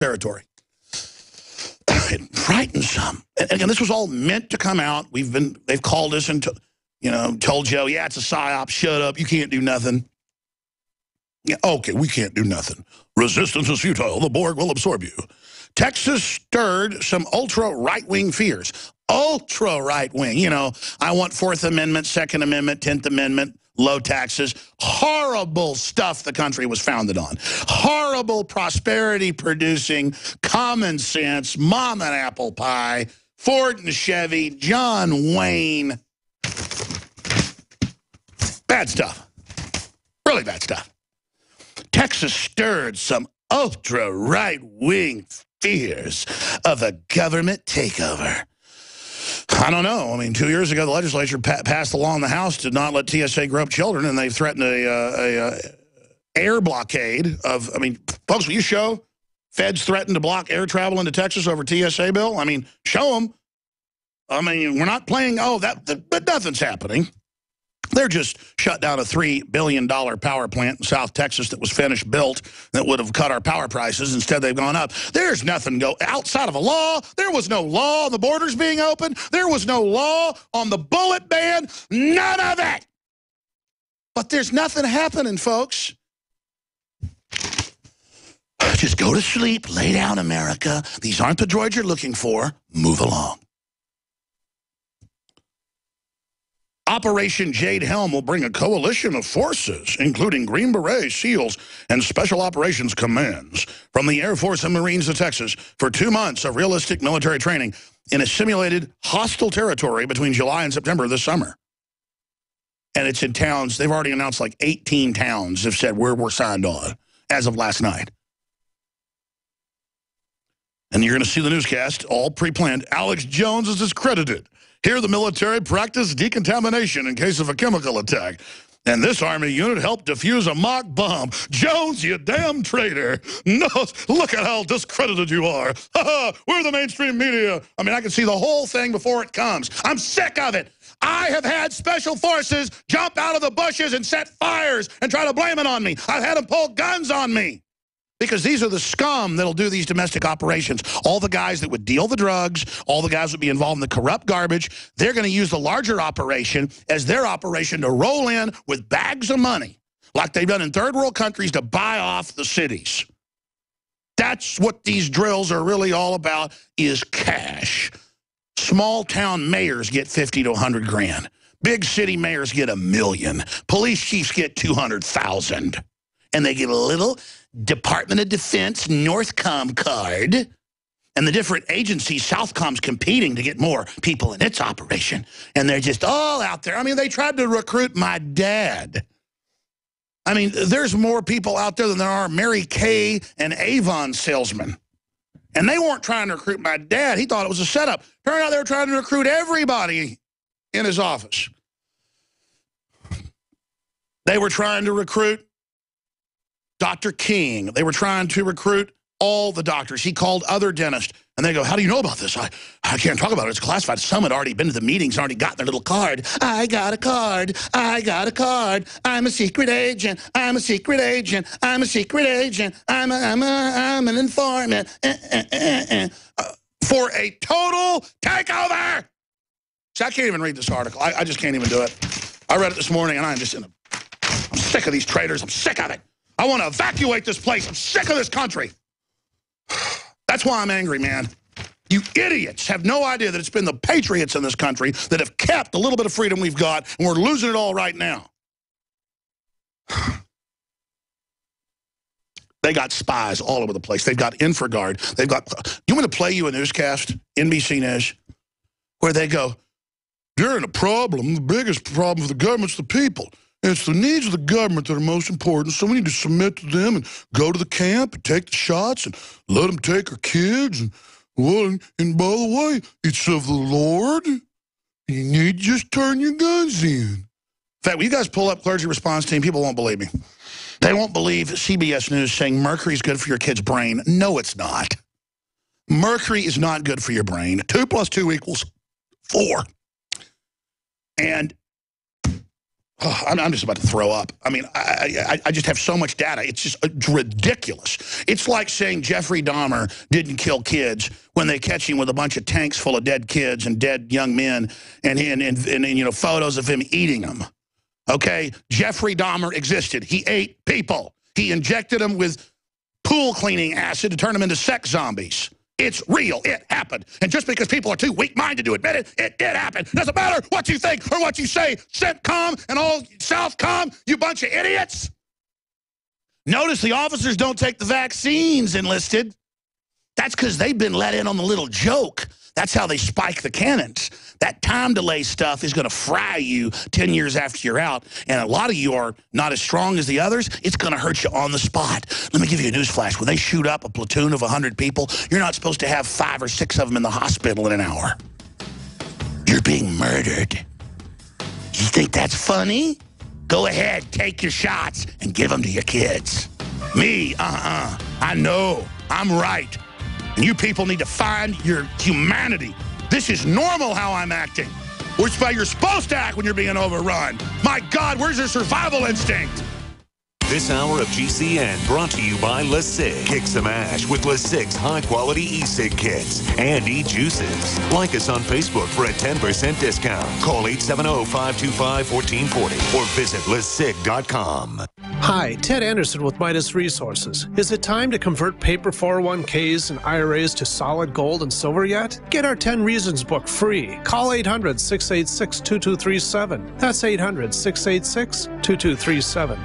territory. It frightens some. And this was all meant to come out. They've called us and told Joe, yeah, it's a psyop. Shut up. You can't do nothing. Yeah, okay, we can't do nothing. Resistance is futile. The Borg will absorb you. Texas stirred some ultra-right-wing fears. Ultra-right-wing. I want Fourth Amendment, Second Amendment, 10th Amendment, low taxes. Horrible stuff the country was founded on. Horrible prosperity-producing, common sense, mom and apple pie, Ford and Chevy, John Wayne. Bad stuff. Really bad stuff. Texas stirred some ultra-right-wing fears of a government takeover. I don't know. I mean, 2 years ago, the legislature passed a law in the House to not let TSA grow up children, and they've threatened a air blockade of, folks, will you show feds threatened to block air travel into Texas over TSA bill? Show them. We're not playing, but nothing's happening. They're just shut down a $3 billion power plant in South Texas that was finished built that would have cut our power prices. Instead, they've gone up. There's nothing outside of a law. There was no law on the borders being open. There was no law on the bullet ban. None of it. But there's nothing happening, folks. Just go to sleep. Lay down, America. These aren't the droids you're looking for. Move along. Operation Jade Helm will bring a coalition of forces, including Green Berets, SEALs, and Special Operations Commands from the Air Force and Marines of Texas for 2 months of realistic military training in a simulated hostile territory between July and September this summer. And it's in towns. They've already announced like 18 towns have said we're signed on as of last night. And you're going to see the newscast, all pre-planned. Alex Jones is discredited. Here, the military practiced decontamination in case of a chemical attack. And this Army unit helped defuse a mock bomb. Jones, you damn traitor. No, look at how discredited you are. We're the mainstream media. I can see the whole thing before it comes. I'm sick of it. I have had special forces jump out of the bushes and set fires and try to blame it on me. I've had them pull guns on me. Because these are the scum that'll do these domestic operations. All the guys that would deal the drugs, all the guys that would be involved in the corrupt garbage, they're going to use the larger operation as their operation to roll in with bags of money, like they've done in third world countries, to buy off the cities. That's what these drills are really all about, is cash. Small town mayors get 50 to 100 grand. Big city mayors get $1 million. Police chiefs get 200,000. And they get a little Department of Defense Northcom card. And the different agencies, Southcom's competing to get more people in its operation. And they're just all out there. They tried to recruit my dad. There's more people out there than there are Mary Kay and Avon salesmen. And they weren't trying to recruit my dad. He thought it was a setup. Turned out they were trying to recruit everybody in his office. They were trying to recruit Dr. King. They were trying to recruit all the doctors. He called other dentists, and they go, how do you know about this? I can't talk about it. It's classified. Some had already been to the meetings and already got their little card. I got a card. I got a card. I'm a secret agent. I'm a secret agent. I'm a secret agent. I'm an informant. For a total takeover. See, I can't even read this article. I just can't even do it. I read it this morning, and I'm sick of these traitors. I'm sick of it. I want to evacuate this place. I'm sick of this country. That's why I'm angry, man. You idiots have no idea that it's been the patriots in this country that have kept a little bit of freedom we've got, and we're losing it all right now. They got spies all over the place. They've got InfraGard. They've got. You want me to play you a newscast, NBC News, where they go, during a problem, the biggest problem for the government's the people. It's the needs of the government that are most important, so we need to submit to them and go to the camp and take the shots and let them take our kids. And by the way, it's of the Lord. You need to just turn your guns in. In fact, when you guys pull up Clergy Response Team, people won't believe me. They won't believe CBS News saying mercury's good for your kid's brain. No, it's not. Mercury is not good for your brain. 2 + 2 = 4. And I'm just about to throw up. I mean, I just have so much data. It's just ridiculous. It's like saying Jeffrey Dahmer didn't kill kids when they catch him with a bunch of tanks full of dead kids and dead young men and you know, photos of him eating them. Okay? Jeffrey Dahmer existed. He ate people. He injected them with pool cleaning acid to turn them into sex zombies. It's real. It happened. And just because people are too weak-minded to admit it, it did happen. Doesn't matter what you think or what you say. CENTCOM and all Southcom, you bunch of idiots. Notice the officers don't take the vaccines enlisted. That's because they've been let in on the little joke. That's how they spike the cannons. That time delay stuff is going to fry you 10 years after you're out. And a lot of you are not as strong as the others. It's going to hurt you on the spot. Let me give you a news flash. When they shoot up a platoon of 100 people, you're not supposed to have 5 or 6 of them in the hospital in an hour. You're being murdered. You think that's funny? Go ahead, take your shots and give them to your kids. Me, I know. I'm right. And you people need to find your humanity. This is normal how I'm acting. Which is how you're supposed to act when you're being overrun. My God, where's your survival instinct? This hour of GCN brought to you by LeSig. Kick some ash with LeSig's high-quality e-cig kits and e-juices. Like us on Facebook for a 10% discount. Call 870-525-1440 or visit lesig.com. Hi, Ted Anderson with Midas Resources. Is it time to convert paper 401ks and IRAs to solid gold and silver yet? Get our 10 Reasons book free. Call 800-686-2237. That's 800-686-2237.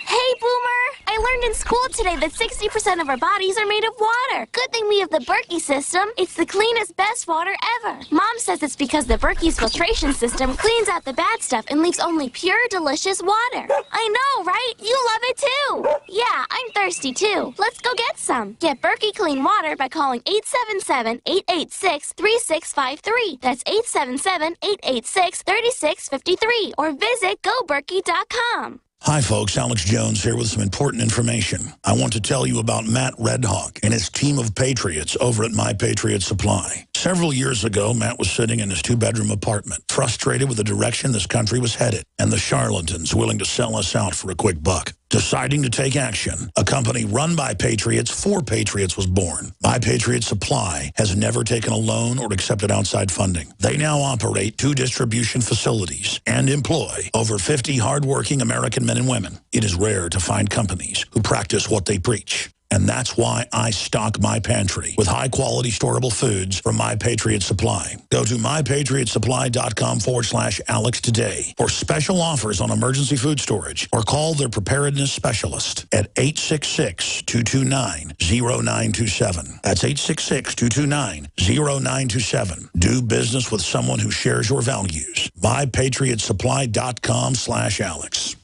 Hey, Boomer! I learned in school today that 60% of our bodies are made of water. Good thing we have the Berkey system. It's the cleanest, best water ever. Mom says it's because the Berkey's filtration system cleans out the bad stuff and leaves only pure, delicious water. I know, right? You love it too. Yeah, I'm thirsty too. Let's go get some. Get Berkey Clean Water by calling 877-886-3653. That's 877-886-3653. Or visit GoBerkey.com. Hi, folks. Alex Jones here with some important information. I want to tell you about Matt Redhawk and his team of patriots over at My Patriot Supply. Several years ago, Matt was sitting in his 2-bedroom apartment, frustrated with the direction this country was headed and the charlatans willing to sell us out for a quick buck. Deciding to take action, a company run by patriots for patriots was born. My Patriot Supply has never taken a loan or accepted outside funding. They now operate 2 distribution facilities and employ over 50 hardworking American men and women. It is rare to find companies who practice what they preach. And that's why I stock my pantry with high-quality storable foods from My Patriot Supply. Go to mypatriotsupply.com/Alex today for special offers on emergency food storage, or call their preparedness specialist at 866-229-0927. That's 866-229-0927. Do business with someone who shares your values. mypatriotsupply.com/Alex.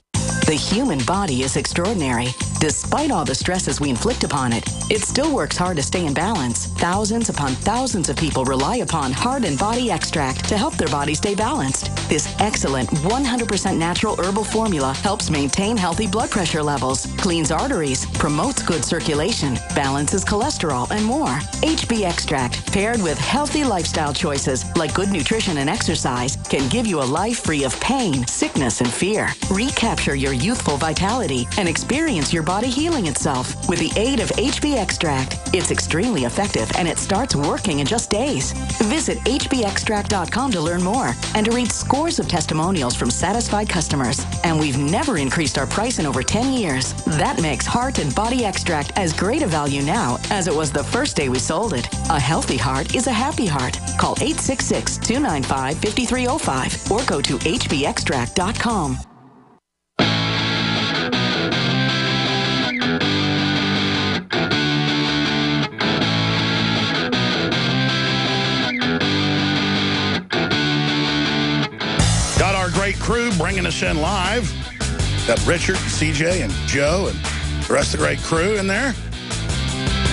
The human body is extraordinary. Despite all the stresses we inflict upon it, it still works hard to stay in balance. Thousands upon thousands of people rely upon Heart and Body Extract to help their body stay balanced. This excellent 100% natural herbal formula helps maintain healthy blood pressure levels, cleans arteries, promotes good circulation, balances cholesterol, and more. HB Extract, paired with healthy lifestyle choices like good nutrition and exercise, can give you a life free of pain, sickness, and fear. Recapture your youthful vitality and experience your body healing itself with the aid of HB Extract. It's extremely effective and it starts working in just days. Visit hbextract.com to learn more and to read scores of testimonials from satisfied customers. And we've never increased our price in over 10 years. That makes Heart and Body Extract as great a value now as it was the first day we sold it. A healthy heart is a happy heart. Call 866-295-5305 or go to hbextract.com. Great crew bringing us in live. Got Richard, CJ, and Joe, and the rest of the great crew in there.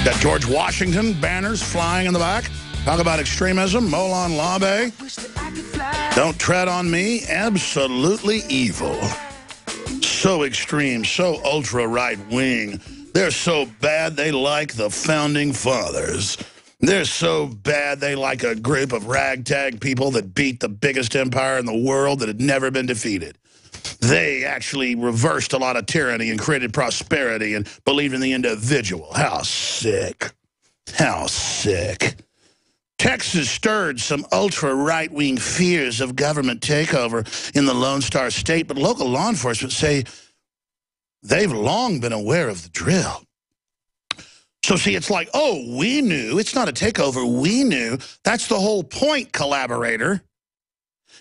Got George Washington banners flying in the back. Talk about extremism. Molon Labe. Don't tread on me. Absolutely evil. So extreme, so ultra right wing. They're so bad they like the founding fathers. They're so bad they like a group of ragtag people that beat the biggest empire in the world that had never been defeated. they actually reversed a lot of tyranny and created prosperity and believed in the individual. How sick. How sick. Texas stirred some ultra-right-wing fears of government takeover in the Lone Star State, but local law enforcement say they've long been aware of the drill. So see, it's like, oh, we knew. It's not a takeover. We knew. That's the whole point, collaborator,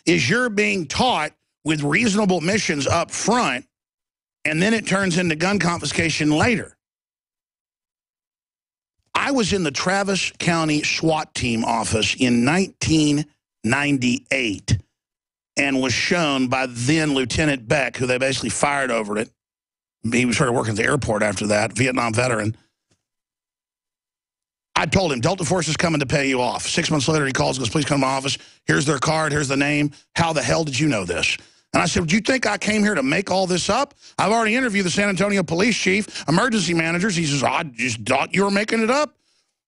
is you're being taught with reasonable missions up front, and then it turns into gun confiscation later. I was in the Travis County SWAT team office in 1998 and was shown by then Lieutenant Beck, who they basically fired over it. He started working at the airport after that, Vietnam veteran. I told him, Delta Force is coming to pay you off. 6 months later, he calls and goes, please come to my office. Here's their card. Here's the name. How the hell did you know this? And I said, do you think I came here to make all this up? I've already interviewed the San Antonio police chief, emergency managers. He says, I just thought you were making it up.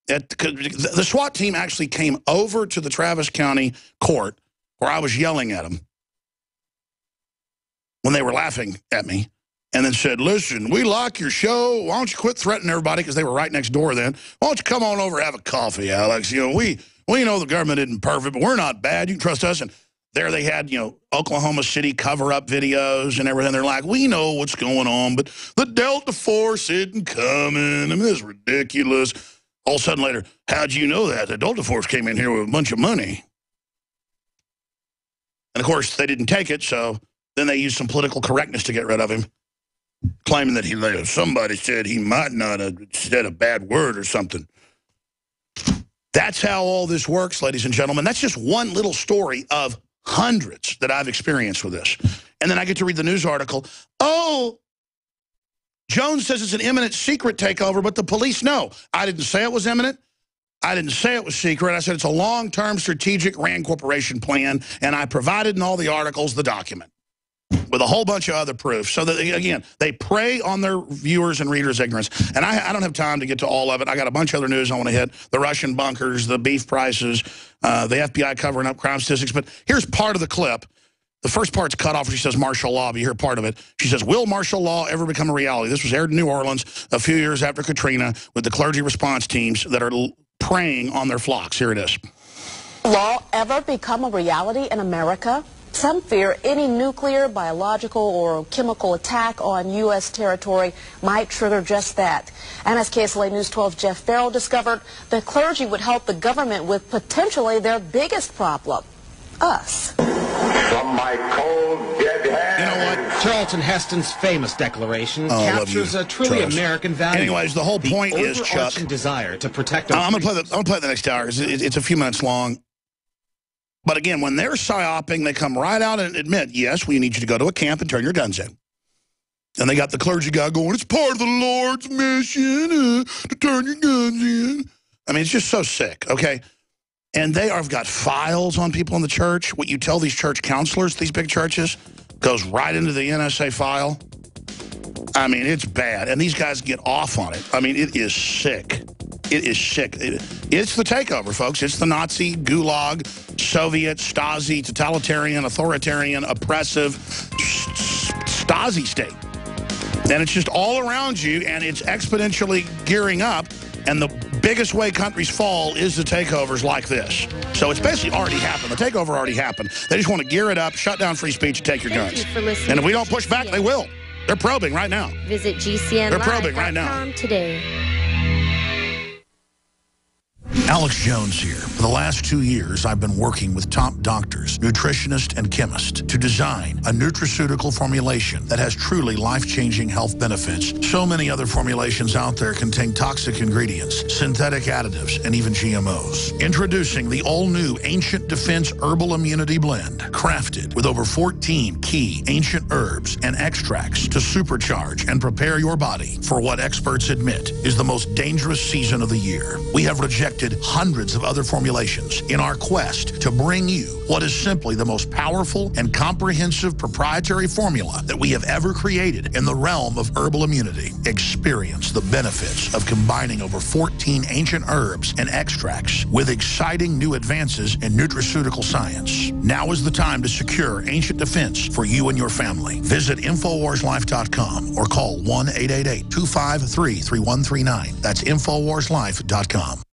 The SWAT team actually came over to the Travis County court where I was yelling at them when they were laughing at me, and then said, listen, we like your show. Why don't you quit threatening everybody, because they were right next door then. Why don't you come on over and have a coffee, Alex? You know, we know the government isn't perfect, but we're not bad. You can trust us. And there they had, you know, Oklahoma City cover-up videos and everything. They're like, we know what's going on, but the Delta Force isn't coming. I mean, this is ridiculous. All of a sudden later, how'd you know that? The Delta Force came in here with a bunch of money. And, of course, they didn't take it, so then they used some political correctness to get rid of him, claiming that somebody said he might not have said a bad word or something. That's how all this works, ladies and gentlemen. That's just one little story of hundreds that I've experienced with this. And then I get to read the news article. Oh, Jones says it's an imminent secret takeover, but the police know. I didn't say it was imminent. I didn't say it was secret. I said it's a long-term strategic RAND Corporation plan, and I provided in all the articles the document with a whole bunch of other proof. So that, again, they prey on their viewers and readers' ignorance. And I don't have time to get to all of it. I got a bunch of other news I want to hit. The Russian bunkers, the beef prices, the FBI covering up crime statistics. But here's part of the clip. The first part's cut off where she says martial law, but you hear part of it. She says, will martial law ever become a reality? This was aired in New Orleans a few years after Katrina with the clergy response teams that are preying on their flocks. Here it is. Law ever become a reality in America? Some fear any nuclear, biological, or chemical attack on U.S. territory might trigger just that. And as KSLA News 12 Jeff Farrell discovered, the clergy would help the government with potentially their biggest problem, us. From my cold, dead hand. You know what? Charlton Heston's famous declaration captures a truly Charles. American value. Anyways, the whole point is, Chuck, desire to protect our I'm going to play the next hour. It's a few minutes long. But again, when they're psyoping, they come right out and admit, yes, we need you to go to a camp and turn your guns in. And they got the clergy guy going, it's part of the Lord's mission to turn your guns in. I mean, it's just so sick, okay? And they have got files on people in the church. What you tell these church counselors, these big churches, goes right into the NSA file. I mean, it's bad. And these guys get off on it. I mean, it is sick. It is sick. It's the takeover, folks. It's the Nazi, Gulag, Soviet, Stasi, totalitarian, authoritarian, oppressive Stasi state. And it's just all around you, and it's exponentially gearing up. And the biggest way countries fall is the takeovers like this. So it's basically already happened. The takeover already happened. They just want to gear it up, shut down free speech, and take your guns. And if we don't push back, they will. They're probing right now. Visit GCNlive.com today. Alex Jones here. For the last 2 years, I've been working with top doctors, nutritionists, and chemists to design a nutraceutical formulation that has truly life-changing health benefits. So many other formulations out there contain toxic ingredients, synthetic additives, and even GMOs. Introducing the all-new Ancient Defense Herbal Immunity Blend, crafted with over 14 key ancient herbs and extracts to supercharge and prepare your body for what experts admit is the most dangerous season of the year. We have rejected hundreds of other formulations in our quest to bring you what is simply the most powerful and comprehensive proprietary formula that we have ever created in the realm of herbal immunity. Experience the benefits of combining over 14 ancient herbs and extracts with exciting new advances in nutraceutical science. Now is the time to secure ancient defense for you and your family. Visit InfoWarsLife.com or call 1-888-253-3139. That's InfoWarsLife.com.